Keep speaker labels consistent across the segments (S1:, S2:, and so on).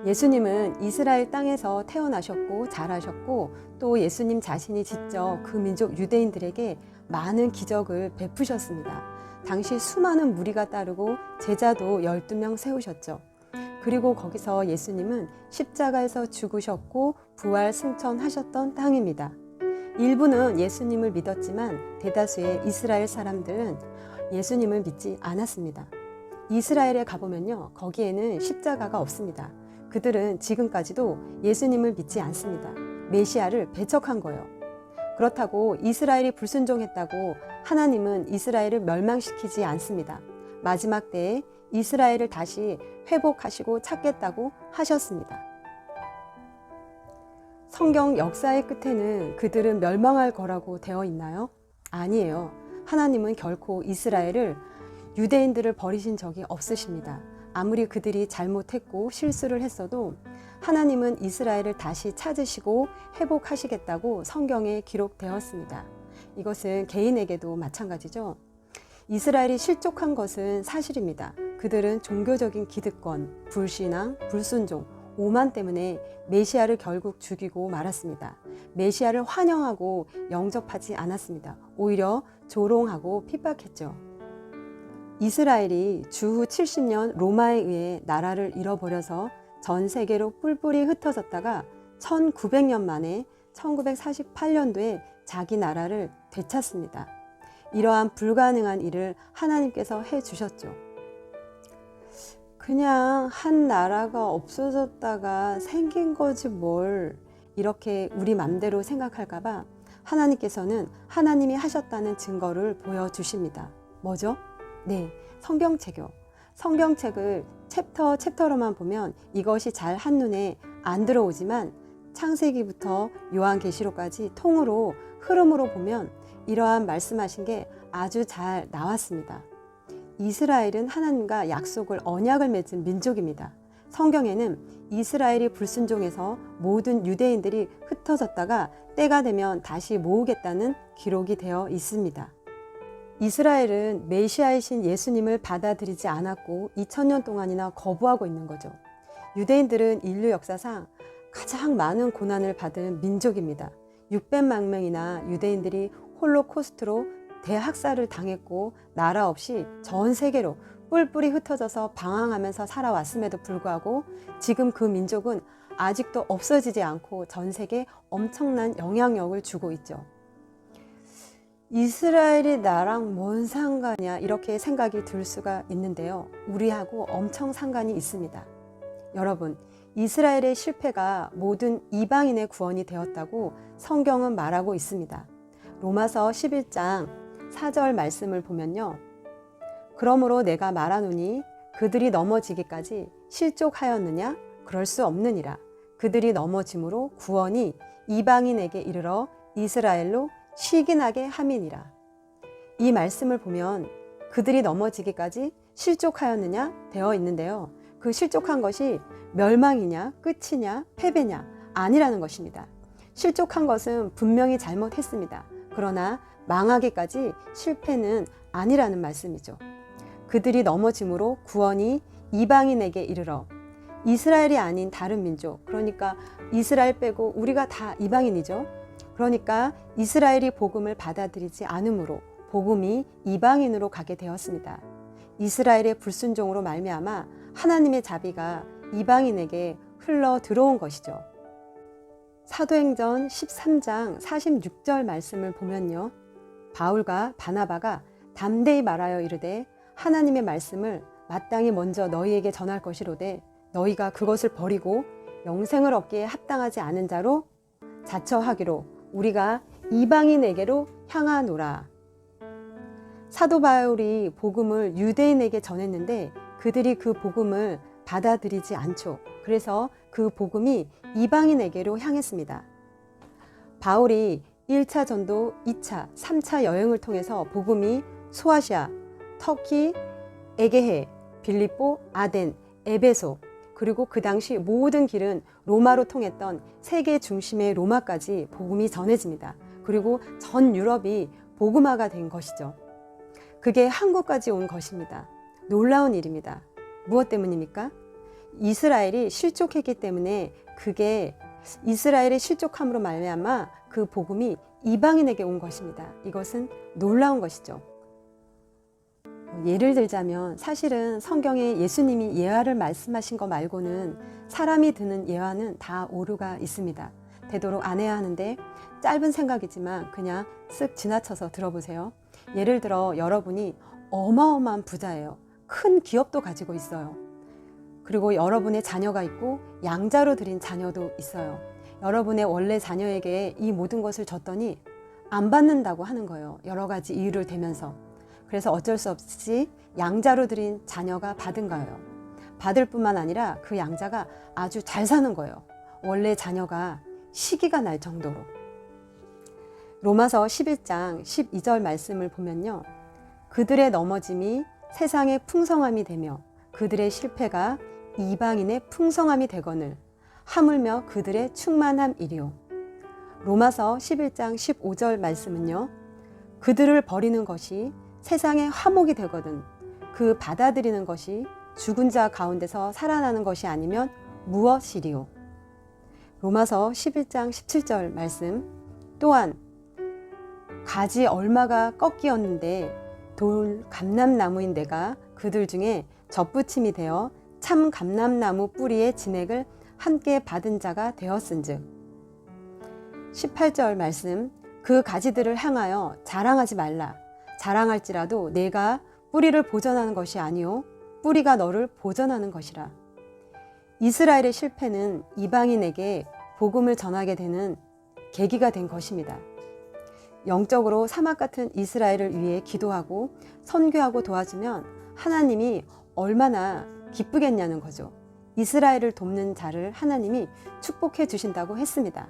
S1: 예수님은 이스라엘 땅에서 태어나셨고 자라셨고 또 예수님 자신이 직접 그 민족 유대인들에게 많은 기적을 베푸셨습니다. 당시 수많은 무리가 따르고 제자도 12명 세우셨죠. 그리고 거기서 예수님은 십자가에서 죽으셨고 부활 승천하셨던 땅입니다. 일부는 예수님을 믿었지만 대다수의 이스라엘 사람들은 예수님을 믿지 않았습니다. 이스라엘에 가보면요, 거기에는 십자가가 없습니다. 그들은 지금까지도 예수님을 믿지 않습니다. 메시아를 배척한 거예요. 그렇다고 이스라엘이 불순종했다고 하나님은 이스라엘을 멸망시키지 않습니다. 마지막 때에 이스라엘을 다시 회복하시고 찾겠다고 하셨습니다. 성경 역사의 끝에는 그들은 멸망할 거라고 되어 있나요? 아니에요. 하나님은 결코 이스라엘을, 유대인들을 버리신 적이 없으십니다. 아무리 그들이 잘못했고 실수를 했어도 하나님은 이스라엘을 다시 찾으시고 회복하시겠다고 성경에 기록되었습니다. 이것은 개인에게도 마찬가지죠. 이스라엘이 실족한 것은 사실입니다. 그들은 종교적인 기득권, 불신앙, 불순종, 오만 때문에 메시아를 결국 죽이고 말았습니다. 메시아를 환영하고 영접하지 않았습니다. 오히려 조롱하고 핍박했죠. 이스라엘이 주후 70년 로마에 의해 나라를 잃어버려서 전 세계로 뿔뿔이 흩어졌다가 1900년 만에 1948년도에 자기 나라를 되찾습니다. 이러한 불가능한 일을 하나님께서 해주셨죠. 그냥 한 나라가 없어졌다가 생긴 거지 뭘, 이렇게 우리 맘대로 생각할까봐 하나님께서는 하나님이 하셨다는 증거를 보여주십니다. 뭐죠? 네, 성경책이요. 성경책을 챕터로만 보면 이것이 잘 한눈에 안 들어오지만 창세기부터 요한계시록까지 통으로 흐름으로 보면 이러한 말씀하신 게 아주 잘 나왔습니다. 이스라엘은 하나님과 약속을, 언약을 맺은 민족입니다. 성경에는 이스라엘이 불순종해서 모든 유대인들이 흩어졌다가 때가 되면 다시 모으겠다는 기록이 되어 있습니다. 이스라엘은 메시아이신 예수님을 받아들이지 않았고 2000년 동안이나 거부하고 있는 거죠. 유대인들은 인류 역사상 가장 많은 고난을 받은 민족입니다. 600만 명이나 유대인들이 홀로코스트로 대학살을 당했고 나라 없이 전 세계로 뿔뿔이 흩어져서 방황하면서 살아왔음에도 불구하고 지금 그 민족은 아직도 없어지지 않고 전 세계에 엄청난 영향력을 주고 있죠. 이스라엘이 나랑 뭔 상관이야, 이렇게 생각이 들 수가 있는데요. 우리하고 엄청 상관이 있습니다. 여러분, 이스라엘의 실패가 모든 이방인의 구원이 되었다고 성경은 말하고 있습니다. 로마서 11장 4절 말씀을 보면요. 그러므로 내가 말하노니 그들이 넘어지기까지 실족하였느냐? 그럴 수 없느니라. 그들이 넘어짐으로 구원이 이방인에게 이르러 이스라엘로 시기나게 함이니라. 이 말씀을 보면 그들이 넘어지기까지 실족하였느냐 되어 있는데요. 그 실족한 것이 멸망이냐, 끝이냐, 패배냐 아니라는 것입니다. 실족한 것은 분명히 잘못했습니다. 그러나 망하기까지 실패는 아니라는 말씀이죠. 그들이 넘어짐으로 구원이 이방인에게 이르러, 이스라엘이 아닌 다른 민족, 그러니까 이스라엘 빼고 우리가 다 이방인이죠. 그러니까 이스라엘이 복음을 받아들이지 않으므로 복음이 이방인으로 가게 되었습니다. 이스라엘의 불순종으로 말미암아 하나님의 자비가 이방인에게 흘러 들어온 것이죠. 사도행전 13장 46절 말씀을 보면요. 바울과 바나바가 담대히 말하여 이르되 하나님의 말씀을 마땅히 먼저 너희에게 전할 것이로되 너희가 그것을 버리고 영생을 얻기에 합당하지 않은 자로 자처하기로 우리가 이방인에게로 향하노라. 사도 바울이 복음을 유대인에게 전했는데 그들이 그 복음을 받아들이지 않죠. 그래서 그 복음이 이방인에게로 향했습니다. 바울이 1차 전도, 2차, 3차 여행을 통해서 복음이 소아시아, 터키, 에게해, 빌립보, 아덴, 에베소, 그리고 그 당시 모든 길은 로마로 통했던 세계 중심의 로마까지 복음이 전해집니다. 그리고 전 유럽이 복음화가 된 것이죠. 그게 한국까지 온 것입니다. 놀라운 일입니다. 무엇 때문입니까? 이스라엘이 실족했기 때문에 그게 이스라엘의 실족함으로 말미암아 그 복음이 이방인에게 온 것입니다. 이것은 놀라운 것이죠. 예를 들자면 사실은 성경에 예수님이 예화를 말씀하신 거 말고는 사람이 드는 예화는 다 오류가 있습니다. 되도록 안 해야 하는데 짧은 생각이지만 그냥 쓱 지나쳐서 들어보세요. 예를 들어 여러분이 어마어마한 부자예요. 큰 기업도 가지고 있어요. 그리고 여러분의 자녀가 있고 양자로 드린 자녀도 있어요. 여러분의 원래 자녀에게 이 모든 것을 줬더니 안 받는다고 하는 거예요. 여러 가지 이유를 대면서. 그래서 어쩔 수 없이 양자로 드린 자녀가 받은 거예요. 받을 뿐만 아니라 그 양자가 아주 잘 사는 거예요. 원래 자녀가 시기가 날 정도로. 로마서 11장 12절 말씀을 보면요. 그들의 넘어짐이 세상의 풍성함이 되며 그들의 실패가 이방인의 풍성함이 되거늘 하물며 그들의 충만함이리요. 로마서 11장 15절 말씀은요. 그들을 버리는 것이 세상의 화목이 되거든 그 받아들이는 것이 죽은 자 가운데서 살아나는 것이 아니면 무엇이리요. 로마서 11장 17절 말씀 또한 가지 얼마가 꺾이었는데 돌 감람나무인 내가 그들 중에 접붙임이 되어 참 감람나무 뿌리의 진액을 함께 받은 자가 되었은즉 18절 말씀 그 가지들을 향하여 자랑하지 말라. 자랑할지라도 내가 뿌리를 보전하는 것이 아니요 뿌리가 너를 보전하는 것이라. 이스라엘의 실패는 이방인에게 복음을 전하게 되는 계기가 된 것입니다. 영적으로 사막 같은 이스라엘을 위해 기도하고 선교하고 도와주면 하나님이 얼마나 기쁘겠냐는 거죠. 이스라엘을 돕는 자를 하나님이 축복해 주신다고 했습니다.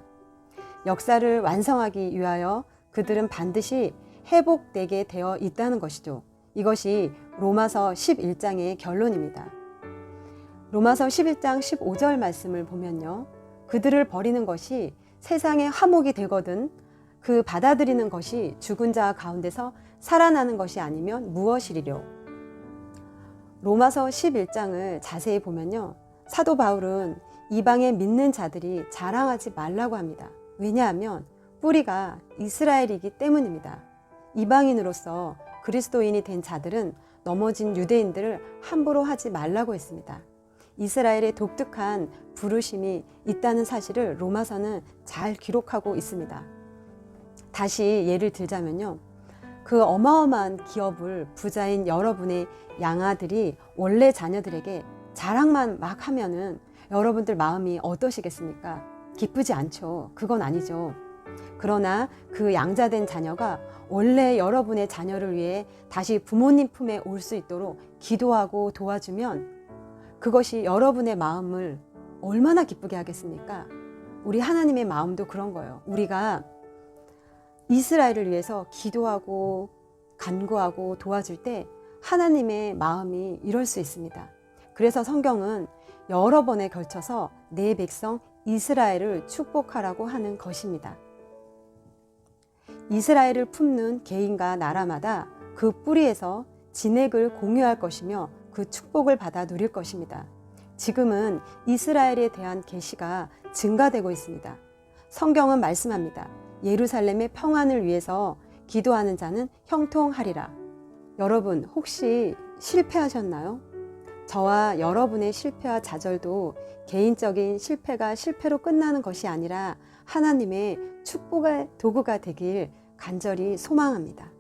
S1: 역사를 완성하기 위하여 그들은 반드시 회복되게 되어 있다는 것이죠. 이것이 로마서 11장의 결론입니다. 로마서 11장 15절 말씀을 보면요. 그들을 버리는 것이 세상의 화목이 되거든 그 받아들이는 것이 죽은 자 가운데서 살아나는 것이 아니면 무엇이리요. 로마서 11장을 자세히 보면요. 사도 바울은 이방의 믿는 자들이 자랑하지 말라고 합니다. 왜냐하면 뿌리가 이스라엘이기 때문입니다. 이방인으로서 그리스도인이 된 자들은 넘어진 유대인들을 함부로 하지 말라고 했습니다. 이스라엘의 독특한 부르심이 있다는 사실을 로마서는 잘 기록하고 있습니다. 다시 예를 들자면요. 그 어마어마한 기업을 부자인 여러분의 양아들이 원래 자녀들에게 자랑만 막 하면은 여러분들 마음이 어떠시겠습니까? 기쁘지 않죠. 그건 아니죠. 그러나 그 양자된 자녀가 원래 여러분의 자녀를 위해 다시 부모님 품에 올 수 있도록 기도하고 도와주면 그것이 여러분의 마음을 얼마나 기쁘게 하겠습니까? 우리 하나님의 마음도 그런 거예요. 우리가 이스라엘을 위해서 기도하고 간구하고 도와줄 때 하나님의 마음이 이럴 수 있습니다. 그래서 성경은 여러 번에 걸쳐서 내 백성 이스라엘을 축복하라고 하는 것입니다. 이스라엘을 품는 개인과 나라마다 그 뿌리에서 진액을 공유할 것이며 그 축복을 받아 누릴 것입니다. 지금은 이스라엘에 대한 계시가 증가되고 있습니다. 성경은 말씀합니다. 예루살렘의 평안을 위해서 기도하는 자는 형통하리라. 여러분 혹시 실패하셨나요? 저와 여러분의 실패와 좌절도 개인적인 실패가 실패로 끝나는 것이 아니라 하나님의 축복의 도구가 되길 간절히 소망합니다.